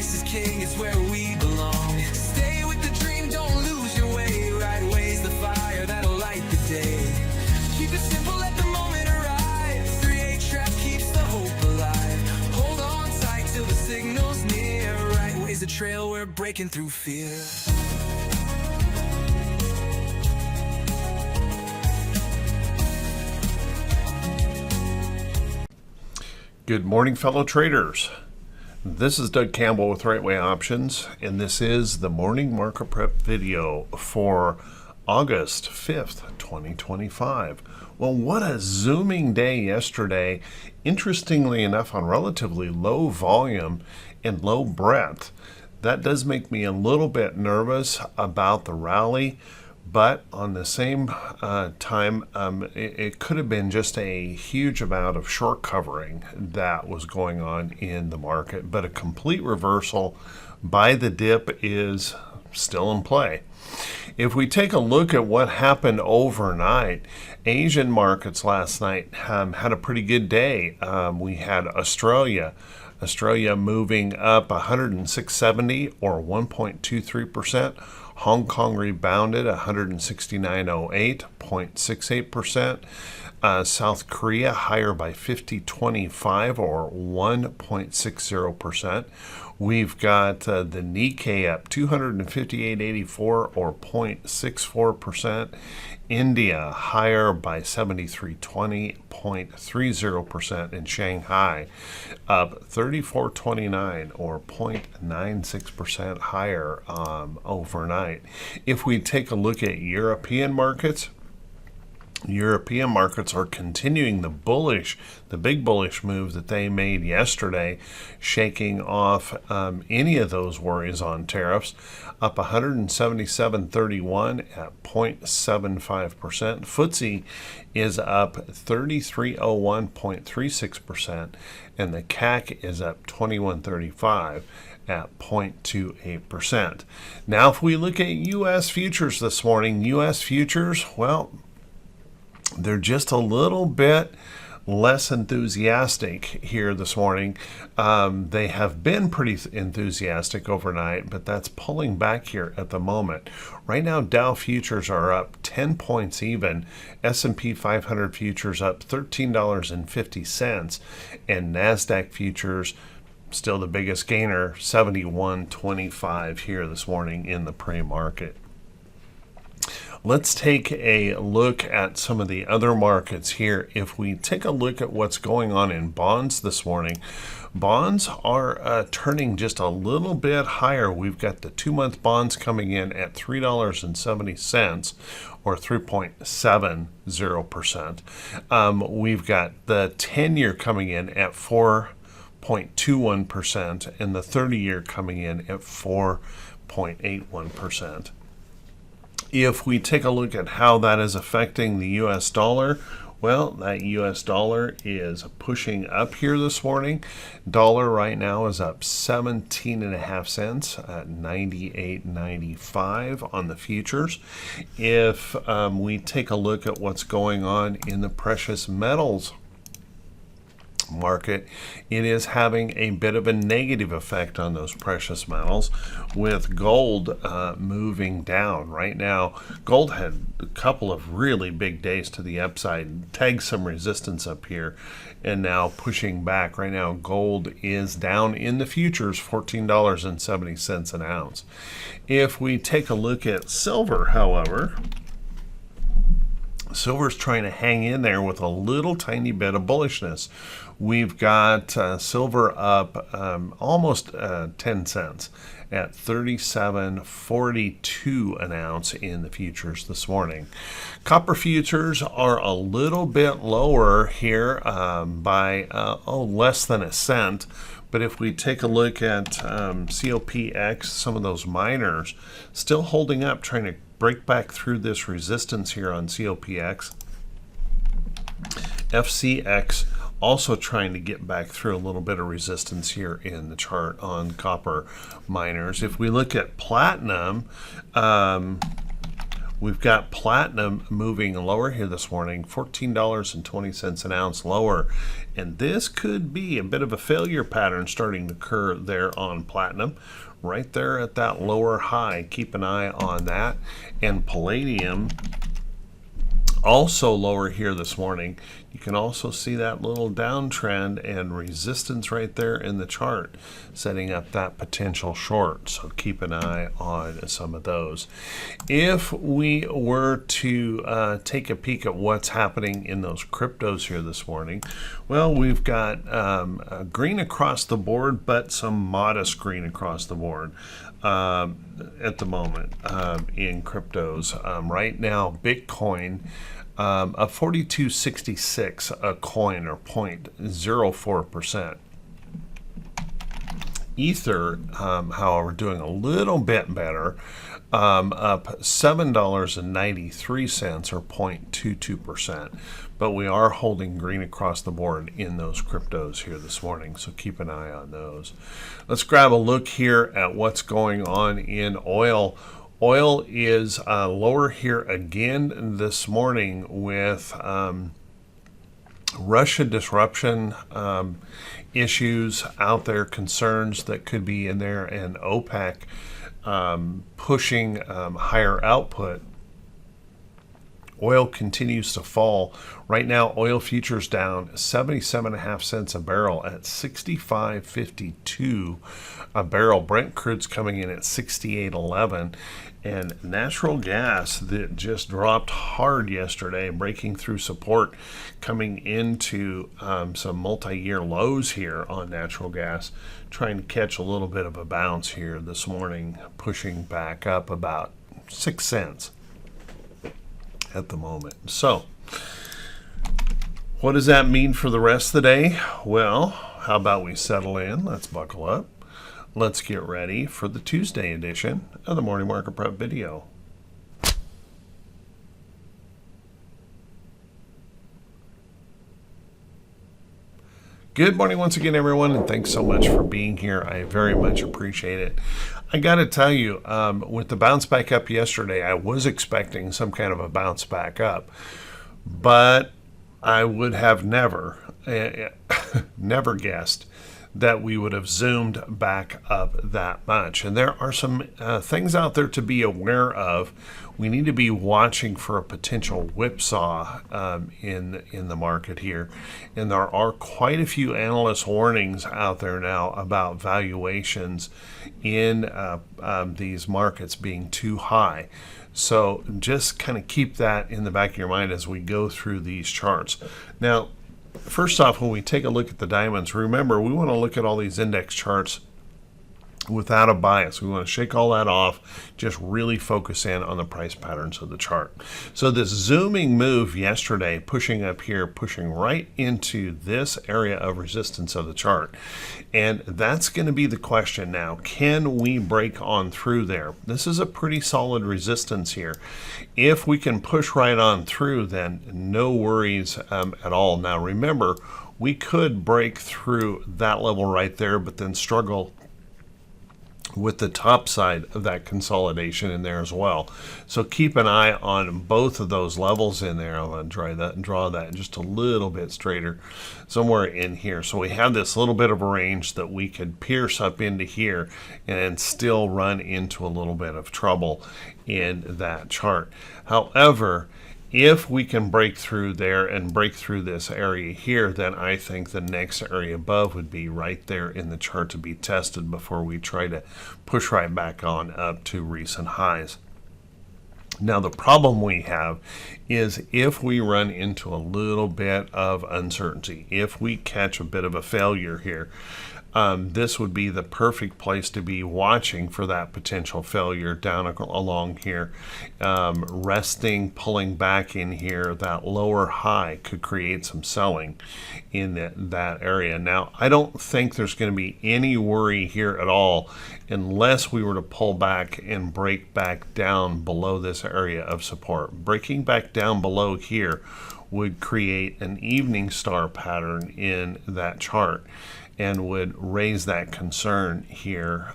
Christ is king, it's where we belong. Stay with the dream, don't lose your way. Right way's the fire that'll light the day. Keep it simple, let the moment arrive. 3-8 trap keeps the hope alive. Hold on tight till the signal's near. Right way's the trail, we're breaking through fear. Good morning, fellow traders. This is Doug Campbell with Right Way Options, and this is the morning market prep video for August 5th, 2025. Well, what a zooming day yesterday. Interestingly enough, on relatively low volume and low breadth. That does make me a little bit nervous about the rally. But on the same time, it could have been just a huge amount of short covering that was going on in the market. But a complete reversal by the dip is still in play. If we take a look at what happened overnight, Asian markets last night had a pretty good day. We had Australia moving up 106.70 or 1.23%. Hong Kong rebounded 169.08, 0.68%. South Korea higher by 50.25 or 1.60%. We've got the Nikkei up 258.84 or 0.64%. India higher by 73.20, 0.30%, and Shanghai up 34.29 or 0.96% higher overnight. If we take a look at European markets are continuing the big bullish move that they made yesterday, shaking off any of those worries on tariffs, up 177.31 at 0.75%. FTSE is up 33.01, 0.36%, and the CAC is up 21.35 at 0.28%. Now, if we look at U.S. futures this morning, U.S. futures, well, they're just a little bit less enthusiastic here this morning. They have been pretty enthusiastic overnight, but that's pulling back here at the moment. Right now, Dow futures are up 10 points even. S&P 500 futures up $13.50, and NASDAQ futures still the biggest gainer, 71.25 here this morning in the pre-market. Let's take a look at some of the other markets here. If we take a look at what's going on in bonds this morning, bonds are turning just a little bit higher. We've got the 2-month bonds coming in at $3.70 or 3.70%. We've got the 10-year coming in at 4.21% and the 30-year coming in at 4.81%. If we take a look at how that is affecting the U.S. dollar, well, that U.S. dollar is pushing up here this morning. Dollar right now is up 17.5 cents at 98.95 on the futures. If we take a look at what's going on in the precious metals market, it is having a bit of a negative effect on those precious metals, with gold moving down. Right now, gold had a couple of really big days to the upside, tagged some resistance up here, and now pushing back. Right now, gold is down in the futures, $14.70 an ounce. If we take a look at silver, however, silver's trying to hang in there with a little tiny bit of bullishness. We've got silver up almost 10 cents at $37.42 an ounce in the futures this morning. Copper futures are a little bit lower here by less than a cent. But if we take a look at COPX, some of those miners still holding up, trying to break back through this resistance here on COPX. FCX also trying to get back through a little bit of resistance here in the chart on copper miners. If we look at platinum, We've got platinum moving lower here this morning, $14.20 an ounce lower. And this could be a bit of a failure pattern starting to occur there on platinum. Right there at that lower high. Keep an eye on that. And palladium also lower here this morning. You can also see that little downtrend and resistance right there in the chart, setting up that potential short. So keep an eye on some of those. If we were to take a peek at what's happening in those cryptos here this morning, well, we've got green across the board, but some modest green across the board at the moment in cryptos. Right now, Bitcoin a 42.66 a coin, or 0.04%. Ether, however, doing a little bit better, up $7.93 or 0.22%. But we are holding green across the board in those cryptos here this morning, so keep an eye on those. Let's grab a look here at what's going on in oil. Oil is lower here again this morning with Russia disruption issues out there, concerns that could be in there, and OPEC pushing higher output. Oil continues to fall. Right now, oil futures down 77.5 cents a barrel at 65.52 a barrel. Brent crude's coming in at 68.11. And natural gas that just dropped hard yesterday, breaking through support, coming into some multi-year lows here on natural gas, trying to catch a little bit of a bounce here this morning, pushing back up about 6 cents at the moment. So what does that mean for the rest of the day? Well, how about we settle in? Let's buckle up. Let's get ready for the Tuesday edition of the Morning Market Prep video. Good morning once again, everyone, and thanks so much for being here. I very much appreciate it. I got to tell you, with the bounce back up yesterday, I was expecting some kind of a bounce back up, but I would have never guessed that we would have zoomed back up that much. And there are some things out there to be aware of. We need to be watching for a potential whipsaw in the market here. And there are quite a few analyst warnings out there now about valuations in these markets being too high. So just kind of keep that in the back of your mind as we go through these charts. Now, first off, when we take a look at the diamonds, remember, we want to look at all these index charts without a bias. We want to shake all that off, just really focus in on the price patterns of the chart. So this zooming move yesterday, pushing up here, pushing right into this area of resistance of the chart. And that's going to be the question now. Can we break on through there? This is a pretty solid resistance here. If we can push right on through, then no worries at all. Now remember, we could break through that level right there, but then struggle with the top side of that consolidation in there as well. So keep an eye on both of those levels in there. I'm going to draw that just a little bit straighter, somewhere in here. So we have this little bit of a range that we could pierce up into here and still run into a little bit of trouble in that chart. However, if we can break through there and break through this area here, then I think the next area above would be right there in the chart to be tested before we try to push right back on up to recent highs. Now, the problem we have is if we run into a little bit of uncertainty, if we catch a bit of a failure here, this would be the perfect place to be watching for that potential failure down along here, resting, pulling back in here. That lower high could create some selling in that area. Now, I don't think there's going to be any worry here at all unless we were to pull back and break back down below this area of support. Breaking back down below here would create an evening star pattern in that chart. and would raise that concern here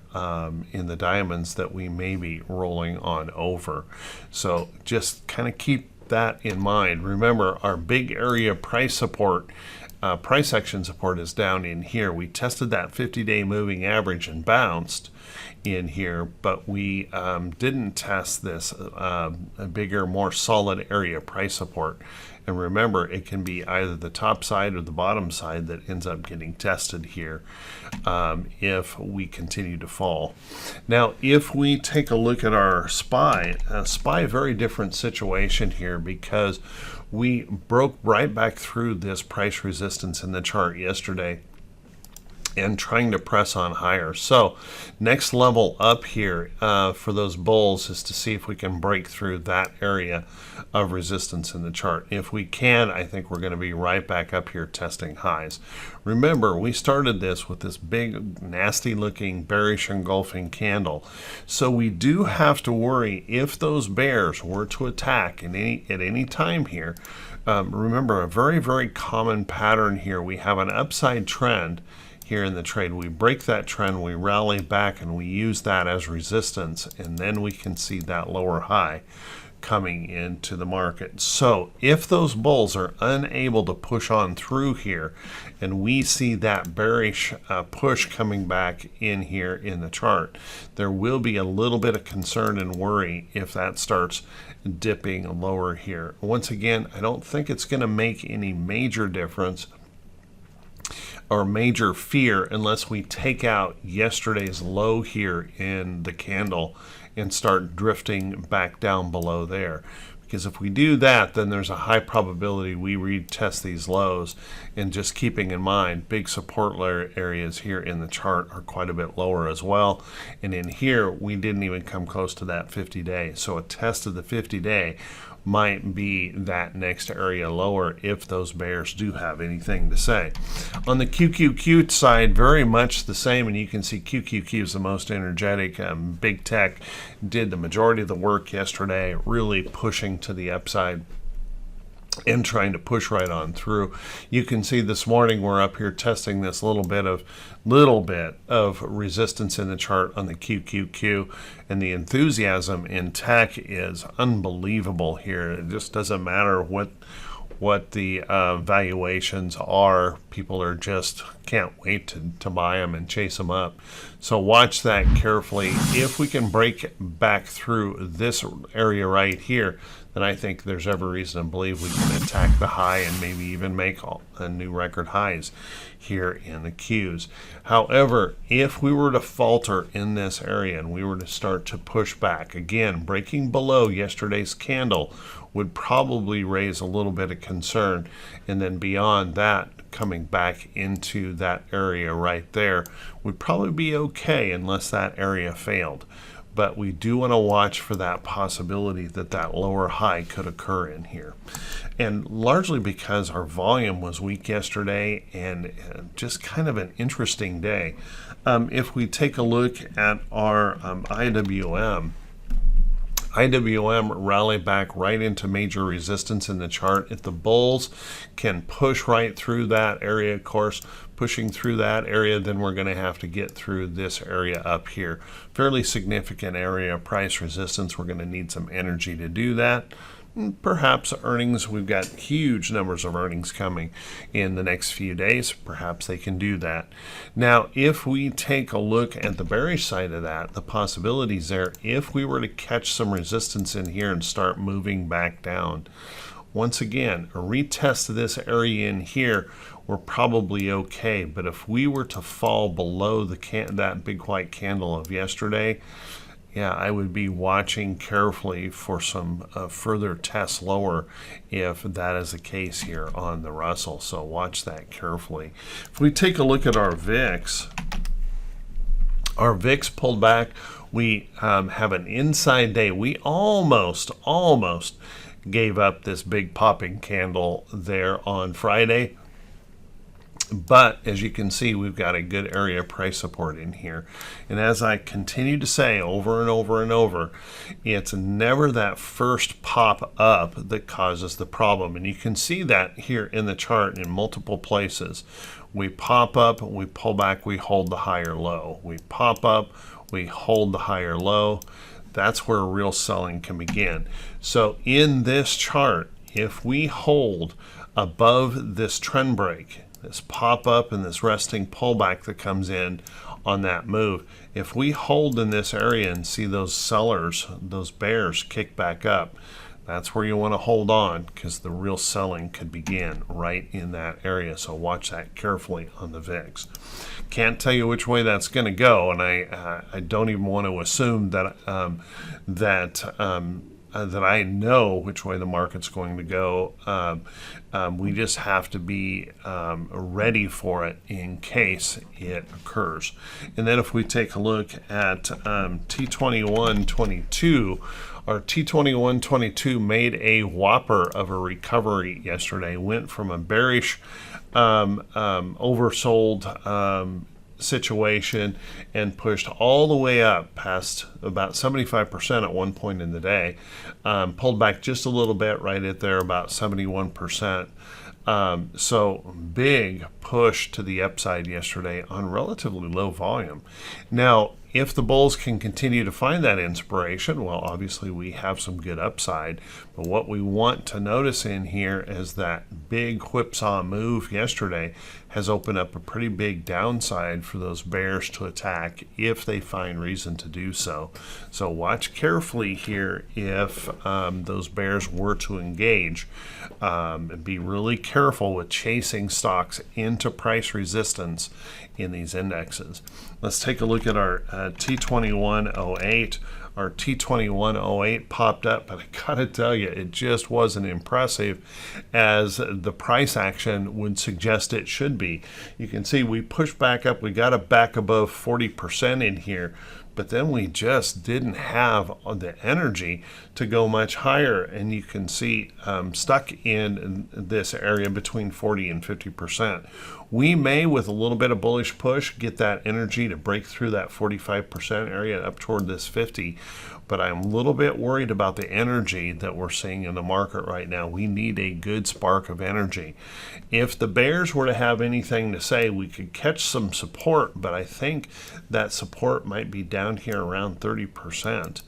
in the diamonds that we may be rolling on over. So just kind of keep that in mind. Remember, our big area price support, price action support is down in here. We tested that 50-day moving average and bounced in here, but we didn't test this a bigger, more solid area price support. And remember, it can be either the top side or the bottom side that ends up getting tested here if we continue to fall. Now, if we take a look at our SPY, SPY, very different situation here because we broke right back through this price resistance in the chart yesterday and trying to press on higher. So next level up here for those bulls is to see if we can break through that area of resistance in the chart. If we can, I think we're going to be right back up here testing highs. Remember, we started this with this big, nasty looking bearish engulfing candle. So we do have to worry if those bears were to attack at any time here. Remember, a very, very common pattern here. We have an upside trend here in the trade. We break that trend, we rally back, and we use that as resistance, and then we can see that lower high coming into the market. So if those bulls are unable to push on through here, and we see that bearish push coming back in here in the chart, there will be a little bit of concern and worry if that starts dipping lower here. Once again, I don't think it's going to make any major difference or major fear unless we take out yesterday's low here in the candle and start drifting back down below there. Because if we do that, then there's a high probability we retest these lows. And just keeping in mind, big support areas here in the chart are quite a bit lower as well. And in here, we didn't even come close to that 50-day. So a test of the 50-day might be that next area lower if those bears do have anything to say. On the QQQ side, very much the same, and you can see QQQ is the most energetic. Big Tech did the majority of the work yesterday, really pushing to the upside and trying to push right on through. You can see this morning we're up here testing this little bit of resistance in the chart on the QQQ, and the enthusiasm in tech is unbelievable here. It just doesn't matter what the valuations are. People are just can't wait to buy them and chase them up. So watch that carefully. If we can break back through this area right here, then I think there's every reason to believe we can attack the high and maybe even make new record highs here in the Qs. However, if we were to falter in this area and we were to start to push back, again, breaking below yesterday's candle would probably raise a little bit of concern, and then beyond that, coming back into that area right there would probably be okay unless that area failed. But we do want to watch for that possibility that that lower high could occur in here. And largely because our volume was weak yesterday and just kind of an interesting day. If we take a look at our IWM rallied back right into major resistance in the chart. If the bulls can push right through that area, of course, pushing through that area, then we're going to have to get through this area up here. Fairly significant area of price resistance. We're going to need some energy to do that. Perhaps earnings, we've got huge numbers of earnings coming in the next few days. Perhaps they can do that. Now, if we take a look at the bearish side of that, the possibilities there, if we were to catch some resistance in here and start moving back down, once again, a retest of this area in here, we're probably okay. But if we were to fall below that big white candle of yesterday, yeah, I would be watching carefully for some further tests lower if that is the case here on the Russell. So watch that carefully. If we take a look at our VIX pulled back. We have an inside day. We almost gave up this big popping candle there on Friday. But as you can see, we've got a good area of price support in here. And as I continue to say over and over and over, it's never that first pop up that causes the problem. And you can see that here in the chart in multiple places. We pop up, we pull back, we hold the higher low. We pop up, we hold the higher low. That's where real selling can begin. So in this chart, if we hold above this trend break, this pop up and this resting pullback that comes in on that move, if we hold in this area and see those sellers, those bears kick back up, that's where you want to hold on, because the real selling could begin right in that area. So watch that carefully on the VIX. Can't tell you which way that's going to go, and I don't even want to assume that that I know which way the market's going to go. We just have to be ready for it in case it occurs. And then if we take a look at T21.22, our T21.22 made a whopper of a recovery yesterday. Went from a bearish oversold situation and pushed all the way up past about 75% at one point in the day. Pulled back just a little bit right at there, about 71%. So big push to the upside yesterday on relatively low volume. Now, if the bulls can continue to find that inspiration, well, obviously we have some good upside. But what we want to notice in here is that big whipsaw move yesterday has opened up a pretty big downside for those bears to attack if they find reason to do so. So watch carefully here if those bears were to engage. And be really careful with chasing stocks into price resistance in these indexes. Let's take a look at our T21.08. Our T21.08 popped up, but I gotta tell you, it just wasn't impressive as the price action would suggest it should be. You can see we pushed back up, we got it back above 40% in here, but then we just didn't have the energy to go much higher. And you can see stuck in this area between 40 and 50%. We may, with a little bit of bullish push, get that energy to break through that 45% area up toward this 50. But I'm a little bit worried about the energy that we're seeing in the market right now. We need a good spark of energy. If the bears were to have anything to say, we could catch some support, but I think that support might be down here around 30%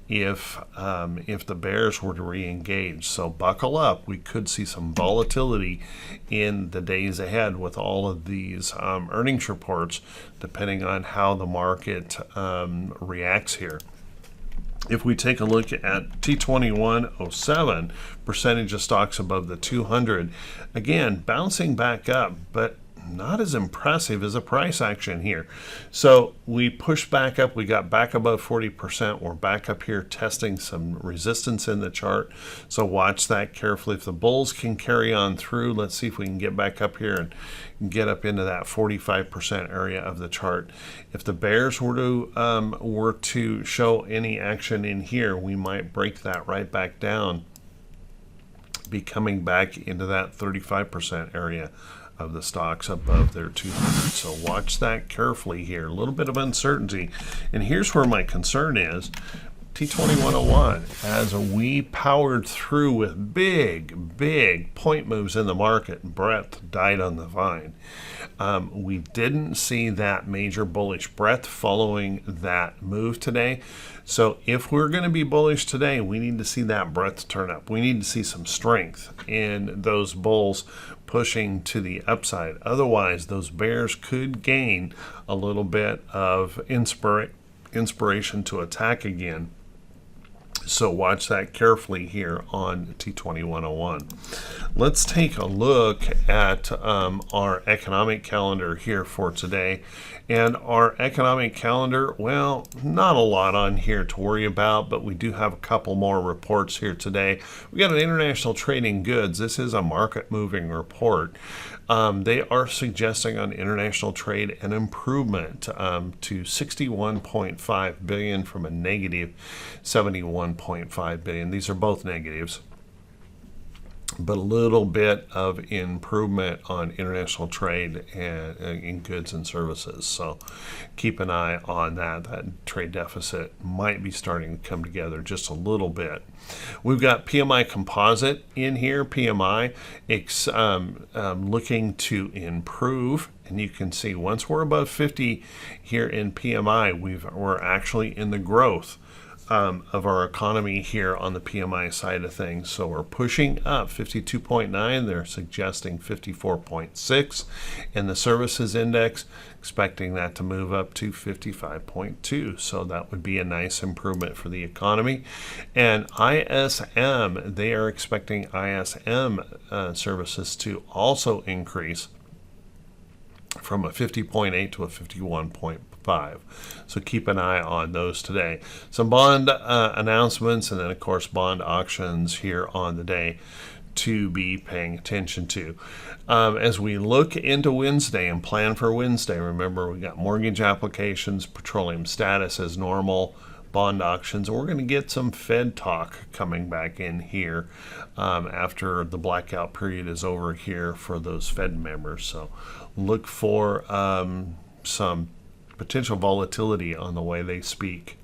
if the bears were to re-engage. So buckle up. We could see some volatility in the days ahead with all of these earnings reports, depending on how the market reacts here. If we take a look at T21.07, percentage of stocks above the 200, again, bouncing back up, but not as impressive as a price action here. So we pushed back up, we got back above 40%. We're back up here testing some resistance in the chart. So watch that carefully. If the bulls can carry on through, let's see if we can get back up here and get up into that 45% area of the chart. If the bears were to show any action in here, we might break that right back down, be coming back into that 35% area of the stocks above their 200. So watch that carefully here. A little bit of uncertainty. And here's where my concern is. T21.01, as we powered through with big point moves in the market, breadth died on the vine. We didn't see that major bullish breadth following that move today. So if we're going to be bullish today, we need to see that breadth turn up. We need to see some strength in those bulls pushing to the upside. Otherwise, those bears could gain a little bit of inspiration to attack again. So watch that carefully here on T21.01. Let's take a look at our economic calendar here for today. And our economic calendar, well, not a lot on here to worry about, but we do have a couple more reports here today. We got an international trading goods. This is a market moving report. They are suggesting on international trade an improvement to 61.5 billion from a negative 71.5 billion. These are both negatives. but a little bit of improvement on international trade and in goods and services. So keep an eye on that. That trade deficit might be starting to come together just a little bit. We've got PMI composite in here. PMI looking to improve. And you can see once we're above 50 here in PMI, we're actually in the growth of our economy here on the PMI side of things. So we're pushing up 52.9. They're suggesting 54.6. And the services index, expecting that to move up to 55.2. So that would be a nice improvement for the economy. And ISM, they are expecting ISM services to also increase from a 50.8 to a 51.5. So keep an eye on those today. Some bond announcements, and then of course bond auctions here on the day to be paying attention to. As we look into Wednesday and plan for Wednesday, remember we got mortgage applications, petroleum status as normal, bond auctions, and we're going to get some Fed talk coming back in here after the blackout period is over here for those Fed members. So look for some potential volatility on the way they speak.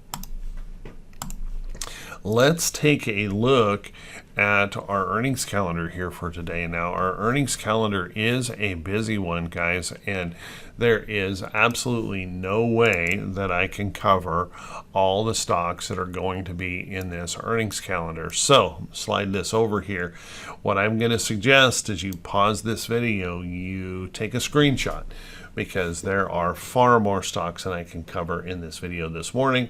Let's take a look at our earnings calendar here for today. Now, our earnings calendar is a busy one, guys, and there is absolutely no way that I can cover all the stocks that are going to be in this earnings calendar. So, slide this over here. What I'm going to suggest is you pause this video, you take a screenshot, because there are far more stocks than I can cover in this video this morning,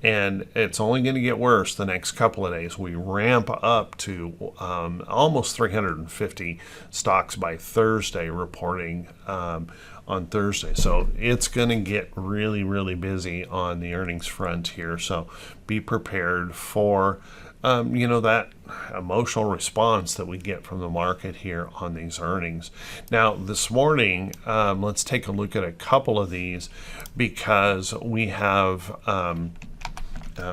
and it's only going to get worse the next couple of days. We ramp up to almost 350 stocks by Thursday, reporting on Thursday. So it's going to get really, really busy on the earnings front here. So be prepared for that emotional response that we get from the market here on these earnings. Now, this morning, let's take a look at a couple of these, because we have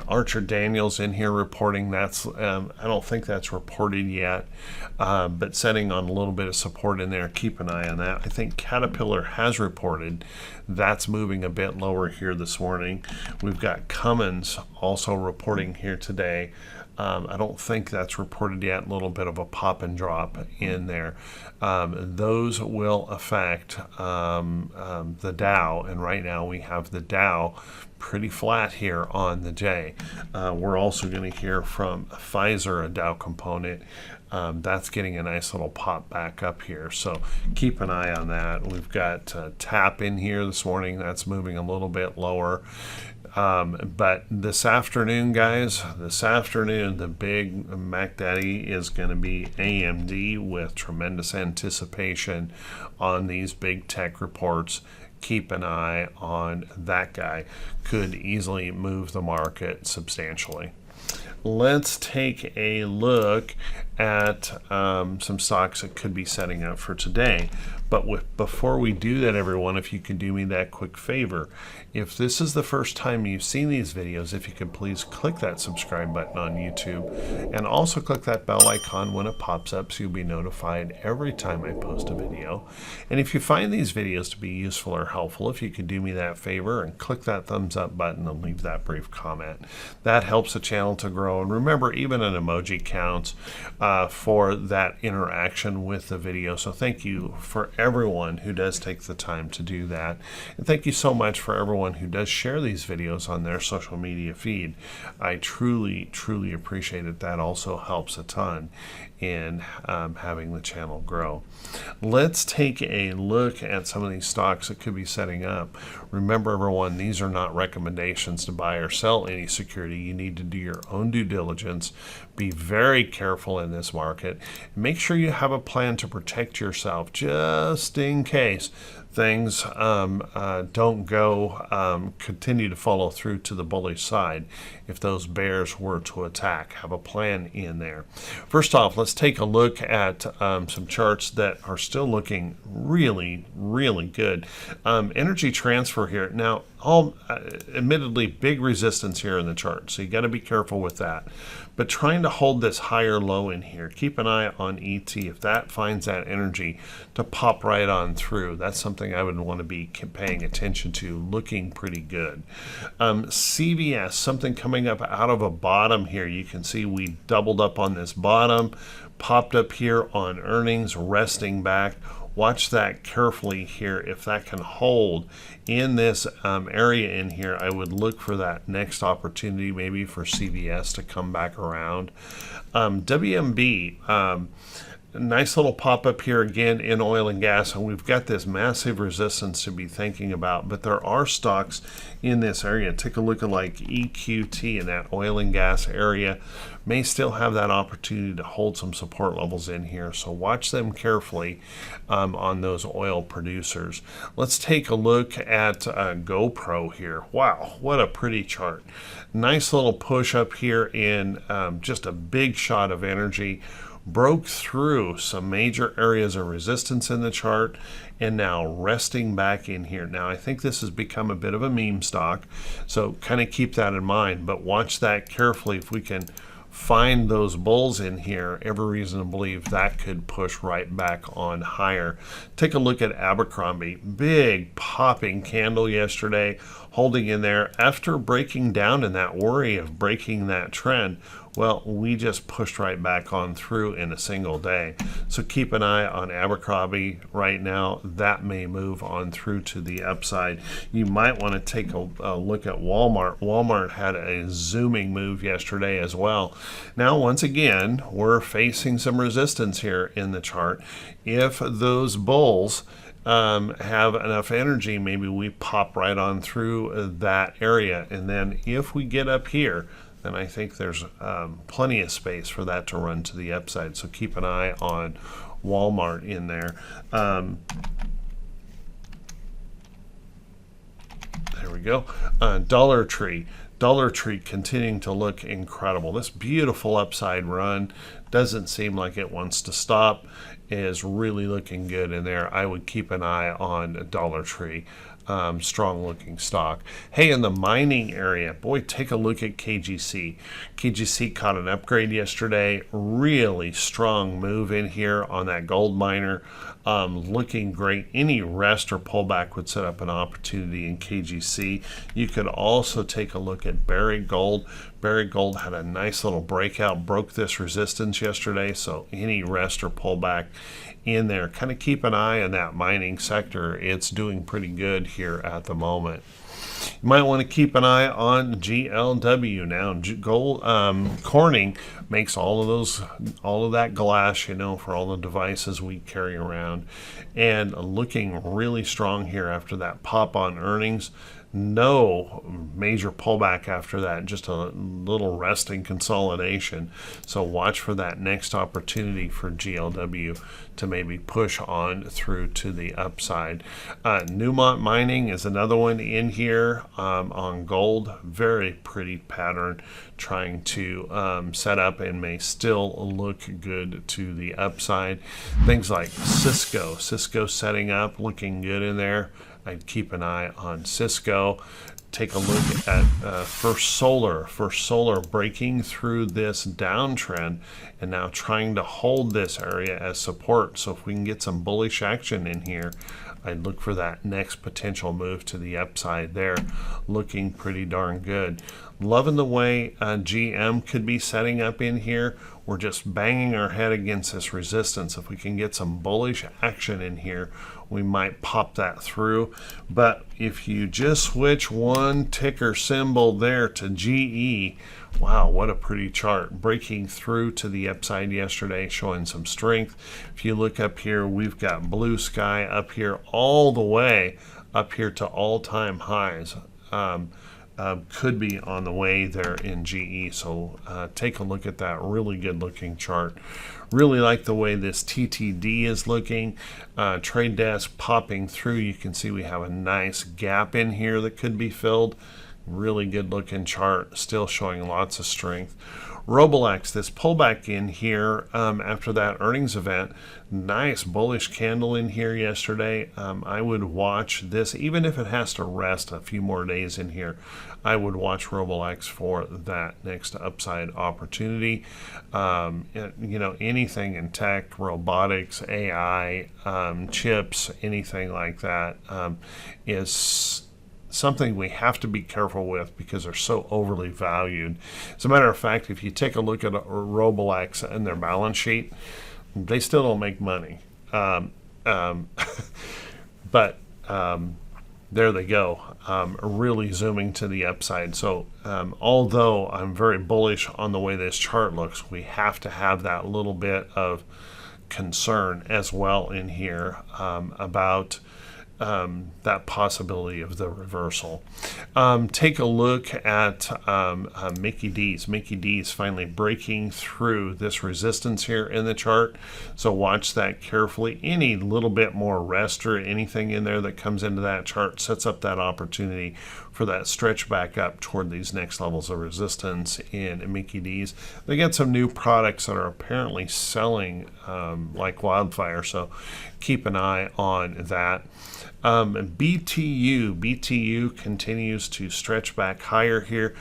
Archer Daniels in here reporting. That's I don't think that's reported yet, but setting on a little bit of support in there. Keep an eye on that. I think Caterpillar has reported. That's moving a bit lower here this morning. We've got Cummins also reporting here today. I don't think that's reported yet. A little bit of a pop and drop in there. Those will affect the Dow, and right now we have the Dow pretty flat here on the J. We're also going to hear from Pfizer, a Dow component. That's getting a nice little pop back up here. So keep an eye on that. We've got TAP in here this morning. That's moving a little bit lower. But this afternoon, guys, the big Mac Daddy is going to be AMD, with tremendous anticipation on these big tech reports. Keep an eye on that guy. Could easily move the market substantially. Let's take a look at some stocks that could be setting up for today. But before we do that, everyone, if you could do me that quick favor, if this is the first time you've seen these videos, if you could please click that subscribe button on YouTube, and also click that bell icon when it pops up so you'll be notified every time I post a video. And if you find these videos to be useful or helpful, if you could do me that favor and click that thumbs up button and leave that brief comment, that helps the channel to grow. And remember, even an emoji counts for that interaction with the video. So thank you for everyone who does take the time to do that. And thank you so much for everyone who does share these videos on their social media feed. I truly, truly appreciate it. That also helps a ton in having the channel grow. Let's take a look at some of these stocks that could be setting up. Remember, everyone, these are not recommendations to buy or sell any security. You need to do your own due diligence. Be very careful in this market. Make sure you have a plan to protect yourself just in case things don't go, continue to follow through to the bullish side. If those bears were to attack, have a plan in there. First off, let's take a look at some charts that are still looking really, really good. Energy transfer here. Now, all admittedly big resistance here in the chart, so you got to be careful with that. But trying to hold this higher low in here, keep an eye on ET. If that finds that energy to pop right on through, that's something I would want to be paying attention to, looking pretty good. CVS, something coming up out of a bottom here. You can see we doubled up on this bottom, popped up here on earnings, resting back. Watch that carefully here. If that can hold in this area in here, I would look for that next opportunity, maybe for CVS to come back around. WMB, nice little pop up here again in oil and gas, and we've got this massive resistance to be thinking about, but there are stocks in this area. Take a look at like EQT in that oil and gas area. May still have that opportunity to hold some support levels in here, so watch them carefully on those oil producers. Let's take a look at GoPro here. Wow, what a pretty chart. Nice little push up here in just a big shot of energy. Broke through some major areas of resistance in the chart and now resting back in here. Now, I think this has become a bit of a meme stock, so kind of keep that in mind, but watch that carefully. If we can find those bulls in here, every reason to believe that could push right back on higher. Take a look at Abercrombie. Big popping candle yesterday, holding in there after breaking down in that worry of breaking that trend. Well, we just pushed right back on through in a single day. So keep an eye on Abercrombie right now. That may move on through to the upside. You might want to take a look at Walmart. Walmart had a zooming move yesterday as well. Now, once again, we're facing some resistance here in the chart. If those bulls have enough energy, maybe we pop right on through that area. And then if we get up here, then I think there's plenty of space for that to run to the upside. So keep an eye on Walmart in there. There we go. Dollar Tree. Dollar Tree continuing to look incredible. This beautiful upside run doesn't seem like it wants to stop. Is really looking good in there. I would keep an eye on Dollar Tree. Strong looking stock. Hey, in the mining area, boy, take a look at KGC. KGC caught an upgrade yesterday. Really strong move in here on that gold miner. Looking great. Any rest or pullback would set up an opportunity in KGC. You could also take a look at Barrick Gold. Barrick Gold had a nice little breakout, broke this resistance yesterday, so any rest or pullback in there. Kind of keep an eye on that mining sector. It's doing pretty good here at the moment. You might want to keep an eye on GLW now. Corning makes all of that glass, you know, for all the devices we carry around, and looking really strong here after that pop on earnings. No major pullback after that, just a little resting consolidation. So watch for that next opportunity for GLW to maybe push on through to the upside. Newmont Mining is another one in here on gold. Very pretty pattern, trying to set up and may still look good to the upside. Things like Cisco setting up, looking good in there. I'd keep an eye on Cisco. Take a look at First Solar breaking through this downtrend and now trying to hold this area as support. So if we can get some bullish action in here, I'd look for that next potential move to the upside there. Looking pretty darn good. Loving the way GM could be setting up in here. We're just banging our head against this resistance. If we can get some bullish action in here, we might pop that through. But if you just switch one ticker symbol there to GE, wow, what a pretty chart. Breaking through to the upside yesterday, showing some strength. If you look up here, we've got blue sky up here all the way up here to all-time highs. could be on the way there in GE. So take a look at that really good looking chart. Really like the way this TTD is looking. Trade desk popping through. You can see we have a nice gap in here that could be filled. Really good looking chart, still showing lots of strength. Roblex, this pullback in here after that earnings event, nice bullish candle in here yesterday. I would watch this, even if it has to rest a few more days in here. I would watch Roblex for that next upside opportunity. Anything in tech, robotics, AI, chips, anything like that is something we have to be careful with because they're so overly valued. As a matter of fact, if you take a look at Roblex and their balance sheet, they still don't make money. But there they go, really zooming to the upside. So although I'm very bullish on the way this chart looks, we have to have that little bit of concern as well in here about that possibility of the reversal. Take a look at Mickey D's. Mickey D's finally breaking through this resistance here in the chart. So watch that carefully. Any little bit more rest or anything in there that comes into that chart sets up that opportunity for that stretch back up toward these next levels of resistance in Mickey D's. They got some new products that are apparently selling like wildfire, so keep an eye on that. BTU continues to stretch back higher here.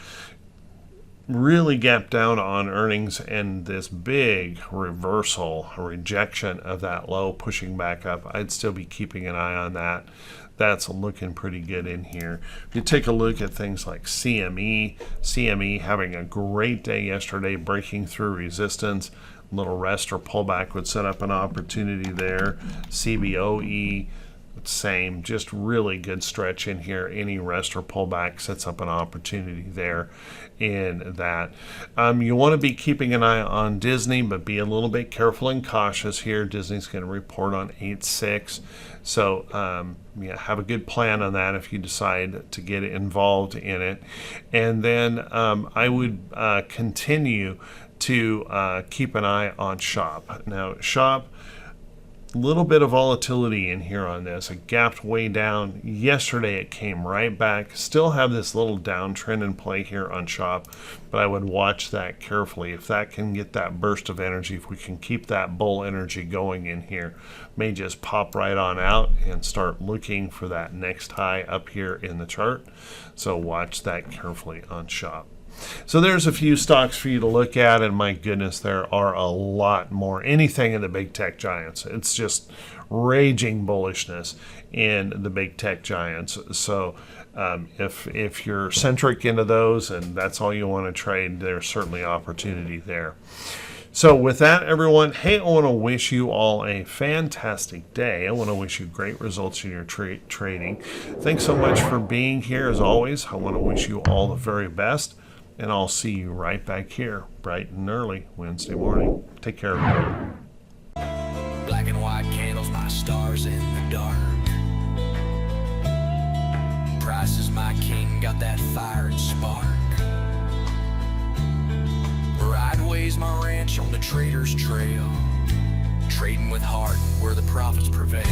Really gapped down on earnings and this big reversal, rejection of that low, pushing back up. I'd still be keeping an eye on that. That's looking pretty good in here. If you take a look at things like CME having a great day yesterday, breaking through resistance. Little rest or pullback would set up an opportunity there. CBOE, same, just really good stretch in here. Any rest or pullback sets up an opportunity there in that. You want to be keeping an eye on Disney, but be a little bit careful and cautious here. Disney's going to report on 8/6, so have a good plan on that if you decide to get involved in it. And then I would continue to keep an eye on Shop. Now, Shop, little bit of volatility in here on this. It gapped way down. Yesterday it came right back. Still have this little downtrend in play here on Shop, but I would watch that carefully. If that can get that burst of energy, if we can keep that bull energy going in here, may just pop right on out and start looking for that next high up here in the chart. So watch that carefully on Shop. So there's a few stocks for you to look at, and my goodness, there are a lot more. Anything in the big tech giants. It's just raging bullishness in the big tech giants. So if you're centric into those and that's all you want to trade, there's certainly opportunity there. So with that, everyone, hey, I want to wish you all a fantastic day. I want to wish you great results in your trading. Thanks so much for being here. As always, I want to wish you all the very best. And I'll see you right back here, bright and early, Wednesday morning. Take care, everybody. Black and white candles, my stars in the dark. Price is my king, got that fire and spark. Rideways my ranch on the trader's trail. Trading with heart where the profits prevail.